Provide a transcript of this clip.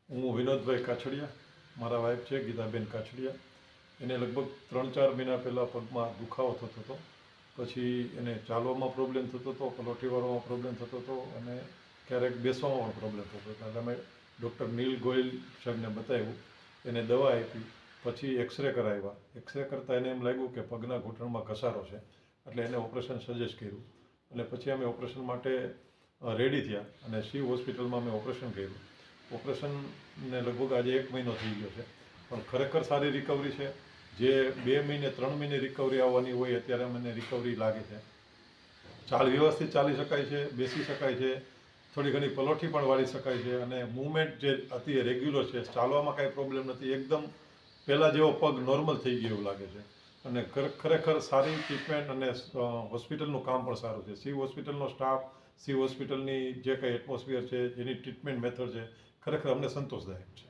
હું વિનોદભાઈ કાછડિયા, મારા વાઈફ છે ગીતાબેન કાછડિયા. એને લગભગ 3-4 મહિના પહેલાં પગમાં દુખાવો થતો હતો. પછી એને ચાલવામાં પ્રોબ્લેમ થતો હતો, પલોઠી વાળવામાં પ્રોબ્લેમ થતો હતો અને ક્યારેક બેસવામાં પણ પ્રોબ્લેમ થતો હતો. એટલે અમે ડૉક્ટર નીલ ગોયલ સાહેબને બતાવ્યું, એને દવા આપી, પછી એક્સરે કરાવ્યા. એક્સરે કરતાં એને એમ લાગ્યું કે પગના ઘૂંટણમાં ઘસારો છે, એટલે એને ઓપરેશન સજેસ્ટ કર્યું. અને પછી અમે ઓપરેશન માટે રેડી થયા અને શિવ હોસ્પિટલમાં અમે ઓપરેશન કર્યું. ઓપરેશનને લગભગ આજે 1 મહિનો થઈ ગયો છે, પણ ખરેખર સારી રિકવરી છે. જે 2 મહિને 3 મહિને રિકવરી આવવાની હોય અત્યારે મને રિકવરી લાગે છે. વ્યવસ્થિત ચાલી શકાય છે, બેસી શકાય છે, થોડી ઘણી પલોઠી પણ વાળી શકાય છે અને મૂવમેન્ટ જે અતિ રેગ્યુલર છે, ચાલવામાં કાંઈ પ્રોબ્લેમ નથી. એકદમ પહેલાં જેવો પગ નોર્મલ થઈ ગયો એવું લાગે છે. અને ખરેખર સારી ટ્રીટમેન્ટ અને હોસ્પિટલનું કામ પણ સારું છે. શિવ હોસ્પિટલનો સ્ટાફ, શિવ હોસ્પિટલની જે કંઈ એટમોસ્ફિયર છે, એની ટ્રીટમેન્ટ મેથડ છે, ખરેખર અમને સંતોષદાયક છે.